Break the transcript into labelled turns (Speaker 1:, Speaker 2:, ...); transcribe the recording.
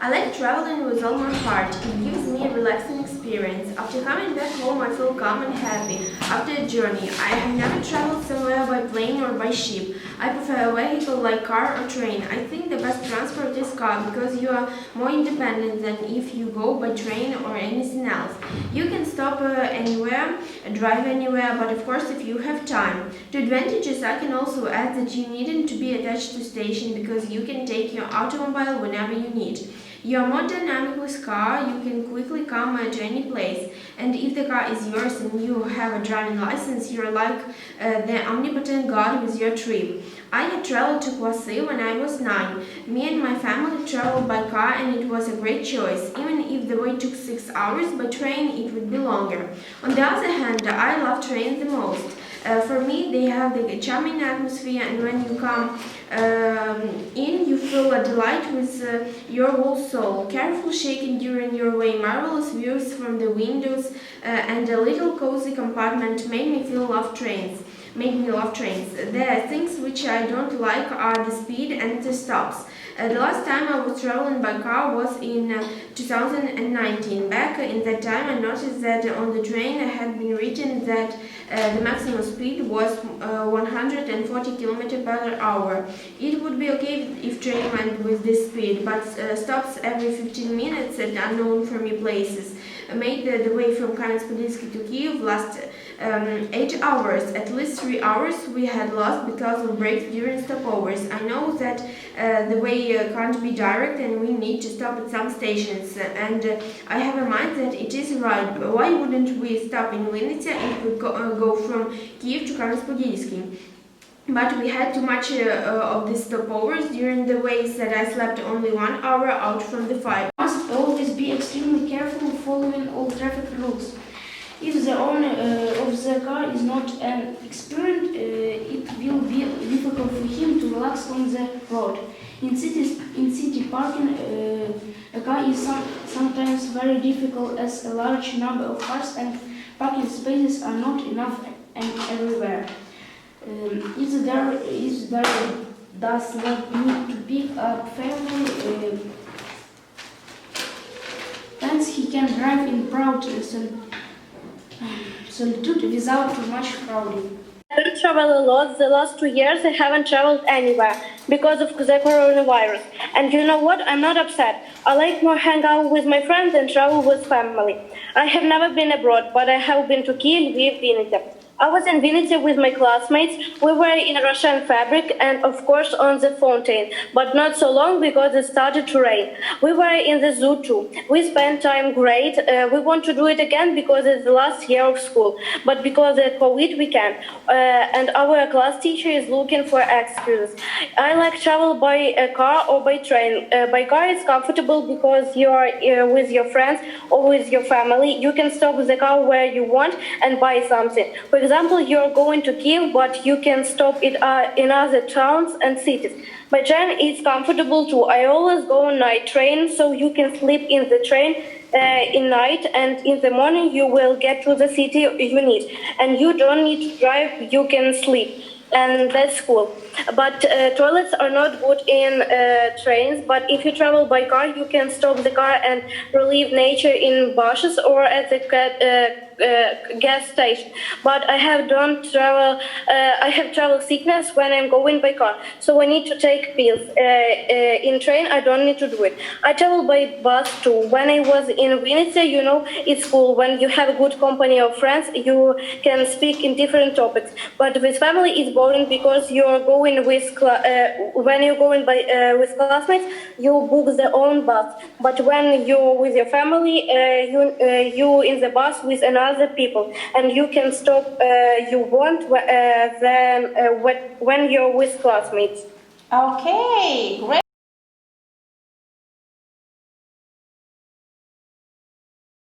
Speaker 1: I like traveling with all my heart. It gives me a relaxing experience. After coming back home, I feel calm and happy. After a journey, I have never traveled somewhere by plane or by ship. I prefer a vehicle like car or train. I think the best transport is car because you are more independent than if you go by train or anything else. You can stop anywhere, drive anywhere, but of course if you have time. To advantages, I can also add that you needn't to be attached to station because you can take your automobile whenever you need. You are more dynamic with car, you can quickly come to any place, and if the car is yours and you have a driving license, you're like the omnipotent god with your trip. I had traveled to Poissy when I was 9. Me and my family traveled by car and it was a great choice. Even if the way took 6 hours, by train it would be longer. On the other hand, I love trains the most. For me, they have the charming atmosphere, and when you come in, you feel a delight with your whole soul. Careful shaking during your way, marvelous views from the windows, and a little cozy compartment made me love trains. The things which I don't like are the speed and the stops. The last time I was traveling by car was in 2019. Back in that time, I noticed that on the train had been written that the maximum speed was 140 km per hour. It would be okay if train went with this speed, but stops every 15 minutes at unknown for me places made the way from Кам'янець-Подільський to Kiev last 8 hours. At least 3 hours we had lost because of breaks during stopovers. I know that the way can't be direct and we need to stop at some stations, and I have a mind that it is right. Why wouldn't we stop in Vinnytsia if we go from Kiev to Кам'янець-Подільський? But we had too much of these stopovers during the ways that I slept only 1 hour out from the 5.
Speaker 2: Must always be extremely careful following all traffic rules. If the owner of the car is not an experienced, it will be difficult for him to relax on the road. In city parking, a car is sometimes very difficult as a large number of cars and parking spaces are not enough and everywhere. If there does not need to pick up family, hence he can drive in proud solitude without too much crowding.
Speaker 3: I don't travel a lot. The last 2 years I haven't traveled anywhere because of the coronavirus. And you know what? I'm not upset. I like more hang out with my friends and travel with family. I have never been abroad, but I have been to Kiev, Lviv, Vinnytsia. I was in Vinnytsia with my classmates. We were in Russian fabric and of course on the fountain, but not so long because it started to rain. We were in the zoo too. We spent time great. We want to do it again because it's the last year of school, but because of COVID we can't. And our class teacher is looking for excuses. I like travel by a car or by train. By car it's comfortable because you are with your friends or with your family. You can stop the car where you want and buy something. For example, you're going to Kiev, but you can stop it in other towns and cities. By train, it's comfortable too. I always go on night train, so you can sleep in the train in night, and in the morning you will get to the city you need. And you don't need to drive, you can sleep. And that's cool. But toilets are not good in trains, but if you travel by car, you can stop the car and relieve nature in bushes or at the gas station. But I have travel sickness when I'm going by car, so I need to take pills. In train, I don't need to do it. I travel by bus too. When I was in Vinnytsia, you know, it's cool. When you have a good company of friends, you can speak in different topics. But with family, it's boring because you're going with when you're going with classmates, you book the own bus. But when you're with your family, you in the bus with another people, and you can stop you want when you're with classmates.
Speaker 4: Okay, great.